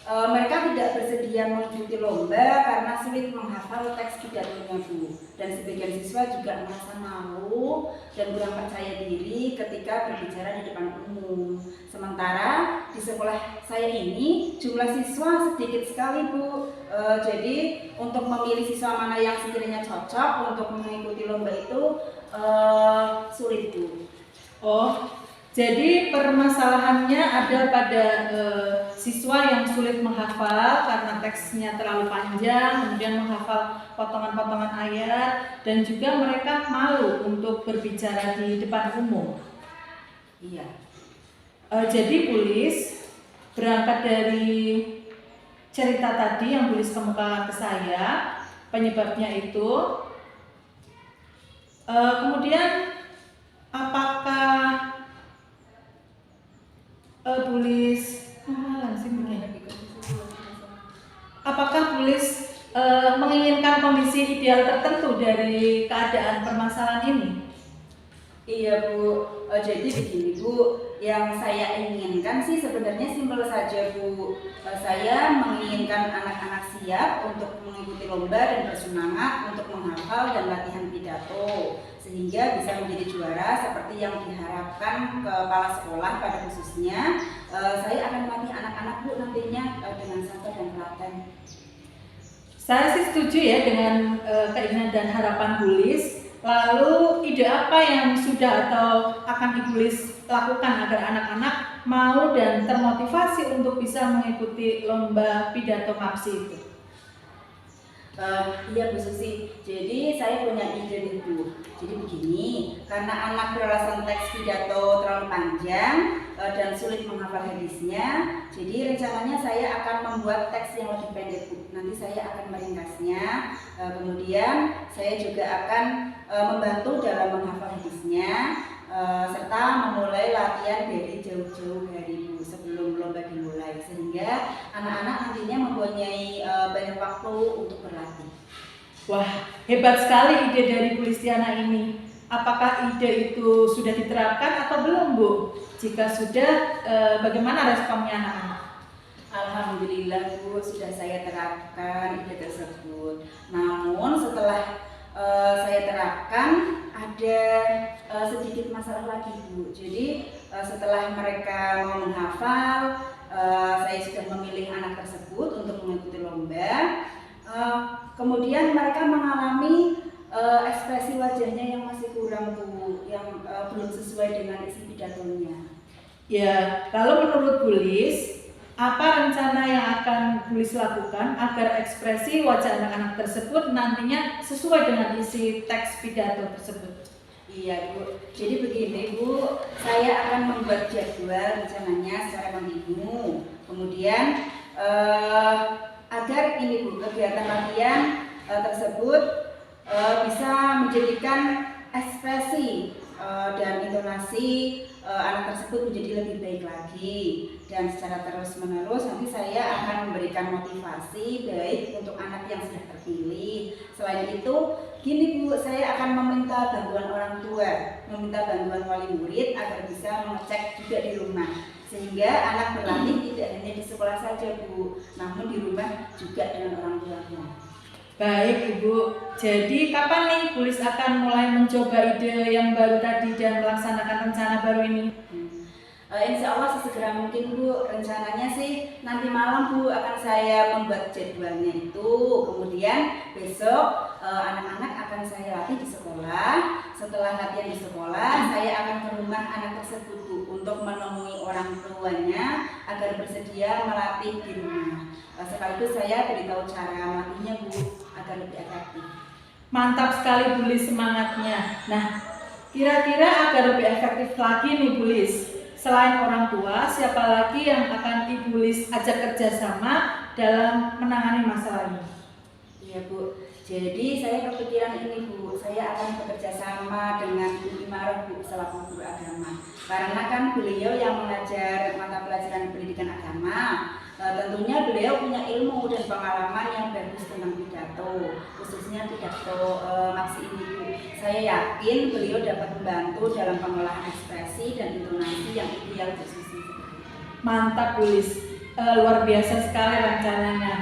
mereka tidak bersedia mengikuti lomba karena sulit menghafal teks pidatonya Bu. Dan sebagian siswa juga merasa malu dan kurang percaya diri ketika berbicara di depan umum. Sementara di sekolah saya ini jumlah siswa sedikit sekali Bu. Jadi untuk memilih siswa mana yang sekiranya cocok untuk mengikuti lomba itu sulit Bu.
Oh, jadi permasalahannya ada pada siswa yang sulit menghafal karena teksnya terlalu panjang, kemudian menghafal potongan-potongan ayat, dan juga mereka malu untuk berbicara di depan umum.
Iya.
Jadi Bu Lis, berangkat dari cerita tadi yang Bu Lis kemukakan ke saya, penyebabnya itu Kemudian apakah Bulis apakah Bulis menginginkan kondisi ideal tertentu dari keadaan permasalahan ini?
Iya Bu, jadi begini Bu, yang saya inginkan sih sebenarnya simpel saja Bu. Saya menginginkan anak-anak siap untuk mengikuti lomba dan bersemangat untuk menghafal dan latihan pidato sehingga bisa menjadi juara seperti yang diharapkan kepala sekolah pada khususnya. Saya akan melatih anak-anak Bu nantinya dengan sabar dan telaten.
Saya sih setuju ya dengan keinginan dan harapan Bulis. Lalu ide apa yang sudah atau akan Ibu Lis lakukan agar anak-anak mau dan termotivasi untuk bisa mengikuti lomba pidato MAPSI itu?
Iya Bu Susi, jadi saya punya ide nih Bu. Jadi begini, karena anak beralasan teks pidato terlalu panjang dan sulit menghafal hadisnya, jadi rencananya saya akan membuat teks yang lebih pendek Bu. Nanti saya akan meringkasnya, kemudian saya juga akan membantu dalam menghafal hadisnya, serta memulai latihan dari jauh-jauh hari Bu sebelum lomba dimulai, sehingga anak-anak nantinya mempunyai banyak waktu untuk berlatih.
Wah, hebat sekali ide dari Bu Listiana ini. Apakah ide itu sudah diterapkan atau belum Bu? Jika sudah, bagaimana responnya anak-anak?
Alhamdulillah Bu, sudah saya terapkan ide tersebut. Namun setelah saya terapkan ada sedikit masalah lagi Bu. Jadi setelah mereka mau menghafal, saya sudah memilih anak tersebut untuk mengikuti lomba. Kemudian mereka mengalami ekspresi wajahnya yang masih kurang Bu, yang belum sesuai dengan isi pidatonya.
Ya, lalu menurut Bu Lis, apa rencana yang akan Bu Lis lakukan agar ekspresi wajah anak-anak tersebut nantinya sesuai dengan isi teks pidato tersebut?
Iya Bu, jadi begini Bu, saya akan membuat jadwal rencananya secara kontinu. Kemudian agar ini Bu, kegiatan latihan tersebut bisa menjadikan ekspresi dan intonasi anak tersebut menjadi lebih baik lagi, dan secara terus menerus nanti saya akan memberikan motivasi baik untuk anak yang sudah terpilih. Selain itu gini Bu, saya akan meminta bantuan orang tua, meminta bantuan wali murid agar bisa mengecek juga di rumah, sehingga anak berlatih tidak hanya di sekolah saja Bu, namun di rumah juga dengan orang tuanya.
Baik Ibu, jadi kapan nih Bu Lis akan mulai mencoba ide yang baru tadi dan melaksanakan rencana baru ini?
Insya Allah sesegera mungkin Bu, rencananya sih nanti malam Bu akan saya membuat jadwalnya itu. Kemudian besok anak-anak akan saya latih di sekolah. Setelah latihan di sekolah, saya akan ke rumah anak tersebut Bu untuk menemui orang tuanya agar bersedia melatih di rumah. Sekaligus saya beritahu cara melatihnya Bu agar lebih efektif.
Mantap sekali Bu Lis semangatnya. Nah, kira-kira agar lebih efektif lagi nih Bu Lis, selain orang tua, siapa lagi yang akan Ibu Lis ajak kerjasama dalam menangani masalah ini?
Iya Bu, jadi saya kepikiran ini Bu, saya akan bekerja sama dengan Bu Imarah Bu selaku guru agama. Karena kan beliau yang mengajar mata pelajaran pendidikan agama, tentunya beliau punya ilmu dan pengalaman yang bagus tentang pidato, khususnya pidato MAPSI ini Bu. Saya yakin beliau dapat membantu dalam pengolahan ekspresi dan intonasi yang ideal untuk siswi.
Mantap Bu Lis, luar biasa sekali rencananya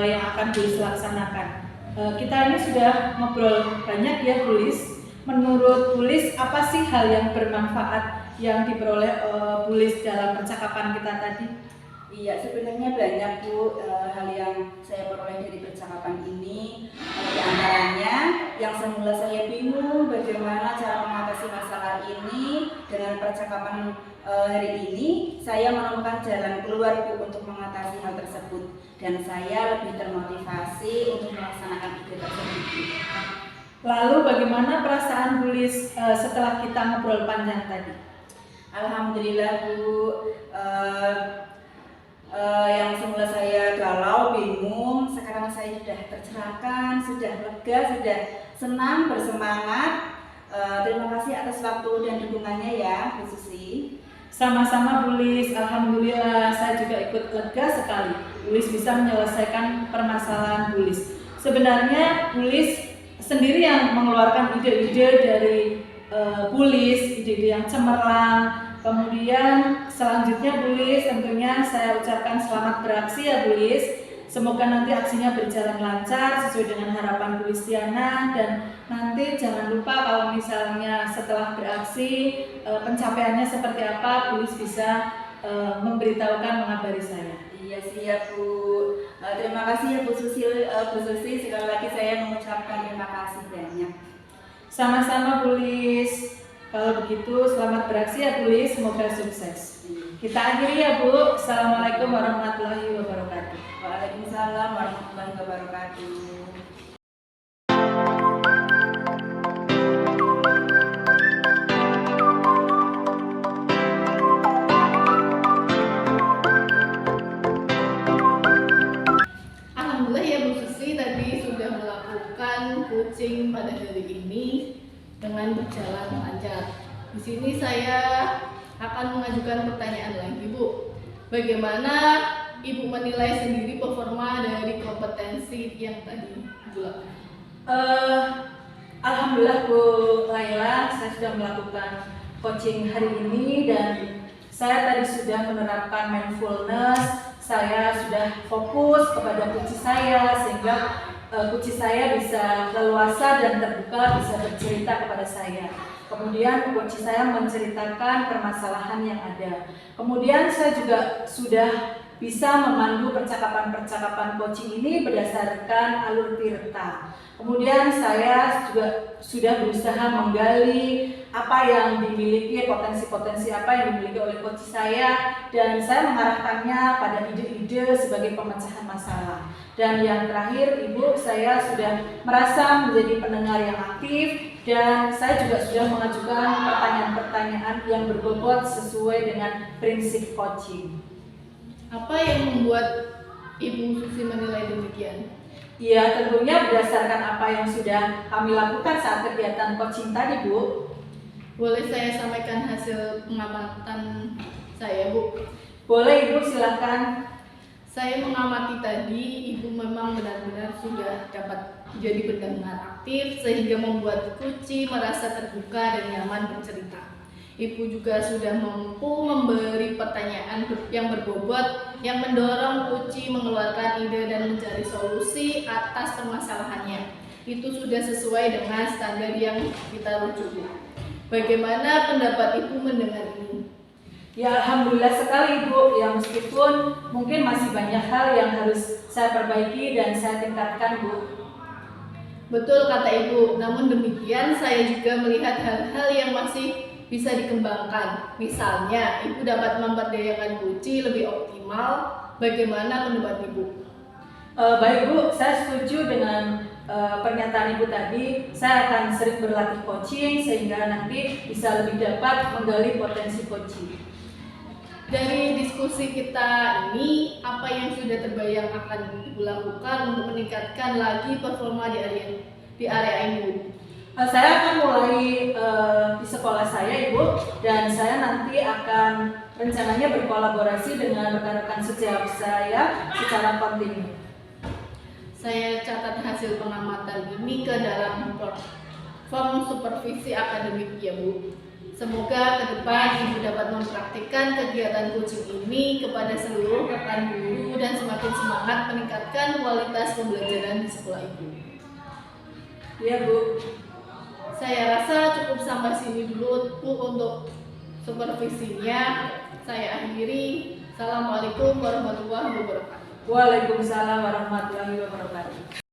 yang akan Bu Lis laksanakan. Kita ini sudah ngobrol banyak ya Bu Lis. Menurut Bu Lis, apa sih hal yang bermanfaat yang diperoleh Bu Lis dalam percakapan kita tadi?
Iya, sebenarnya banyak Bu hal yang saya peroleh dari percakapan ini. Di antaranya yang semula saya bingung bagaimana cara mengatasi masalah ini, dengan percakapan hari ini saya menemukan jalan keluar Bu untuk mengatasi hal tersebut, dan saya lebih termotivasi untuk melaksanakan ide tersebut.
Lalu bagaimana perasaan Bu Lis setelah kita ngobrol panjang tadi?
Alhamdulillah Bu, yang semula saya galau, bingung, sekarang saya sudah tercerahkan, sudah lega, sudah senang, bersemangat. Terima kasih atas waktu dan dukungannya ya, Bu Susi.
Sama-sama Bu Lis, alhamdulillah saya juga ikut lega sekali Bu Lis bisa menyelesaikan permasalahan Bu Lis. Sebenarnya Bu Lis sendiri yang mengeluarkan ide-ide dari Bu Lis, ide-ide yang cemerlang. Kemudian selanjutnya Bu Lis tentunya saya ucapkan selamat beraksi ya Bu Lis. Semoga nanti aksinya berjalan lancar sesuai dengan harapan Bu Listiana, dan nanti jangan lupa kalau misalnya setelah beraksi pencapaiannya seperti apa, Bu Lis bisa memberitahukan, mengabari saya.
Iya siap Bu. Terima kasih ya Bu Susi. Sekali lagi saya mengucapkan terima kasih banyak.
Sama-sama Bu Lis. Kalau begitu selamat beraksi ya Bu Lis, semoga sukses. Kita akhiri ya Bu. Assalamualaikum warahmatullahi wabarakatuh.
Waalaikumsalam warahmatullahi wabarakatuh.
Alhamdulillah ya Bu Susi tadi sudah melakukan coaching pada hari ini dengan berjalan lancar. Di sini saya akan mengajukan pertanyaan lagi Bu. Bagaimana Ibu menilai sendiri performa dari kompetensi yang tadi Ibu lakukan?
Alhamdulillah Bu Laila, saya sudah melakukan coaching hari ini dan saya tadi sudah menerapkan mindfulness. Saya sudah fokus kepada kunci saya sehingga kunci saya bisa leluasa dan terbuka, bisa bercerita kepada saya. Kemudian kunci saya menceritakan permasalahan yang ada. Kemudian saya juga sudah bisa memandu percakapan-percakapan coaching ini berdasarkan alur tirta. Kemudian saya juga sudah berusaha menggali apa yang dimiliki, potensi-potensi apa yang dimiliki oleh coach saya, dan saya mengarahkannya pada ide-ide sebagai pemecahan masalah. Dan yang terakhir, Ibu, saya sudah merasa menjadi pendengar yang aktif, dan saya juga sudah mengajukan pertanyaan-pertanyaan yang berbobot sesuai dengan prinsip coaching.
Apa yang membuat Ibu Susi menilai demikian?
Ya, tentunya berdasarkan apa yang sudah kami lakukan saat kegiatan coaching tadi, Bu.
Boleh saya sampaikan hasil pengamatan saya, Bu?
Boleh, Ibu, silakan.
Saya mengamati tadi, Ibu memang benar-benar sudah dapat jadi pendengar aktif sehingga membuat Kuci merasa terbuka dan nyaman bercerita. Ibu juga sudah mampu memberi pertanyaan yang berbobot yang mendorong Kuci mengeluarkan ide dan mencari solusi atas permasalahannya. Itu sudah sesuai dengan standar yang kita rujuk. Bagaimana pendapat Ibu mendengar ini?
Ya, alhamdulillah sekali Ibu, ya meskipun mungkin masih banyak hal yang harus saya perbaiki dan saya tingkatkan, Bu.
Betul kata Ibu, namun demikian saya juga melihat hal-hal yang masih bisa dikembangkan. Misalnya, Ibu dapat memberdayakan Kuci lebih optimal. Bagaimana pendapat Ibu?
Baik Bu, saya setuju dengan pernyataan Ibu tadi. Saya akan sering berlatih coaching sehingga nanti bisa lebih dapat menggali potensi coaching.
Dari diskusi kita ini, apa yang sudah terbayang akan Ibu lakukan untuk meningkatkan lagi performa di area ini?
Saya akan mulai di sekolah saya, Ibu, dan saya nanti akan rencananya berkolaborasi dengan rekan-rekan sejawat saya secara kontinu.
Saya catat hasil pengamatan ini ke dalam form supervisi akademik ya Bu. Semoga ke depan Ibu dapat mempraktikkan kegiatan coaching ini kepada seluruh rekan guru dan semakin semangat meningkatkan kualitas pembelajaran di sekolah Ibu.
Iya Bu.
Saya rasa cukup sampai sini dulu Bu untuk supervisinya. Saya akhiri. Assalamualaikum warahmatullahi wabarakatuh.
Waalaikumsalam warahmatullahi wabarakatuh.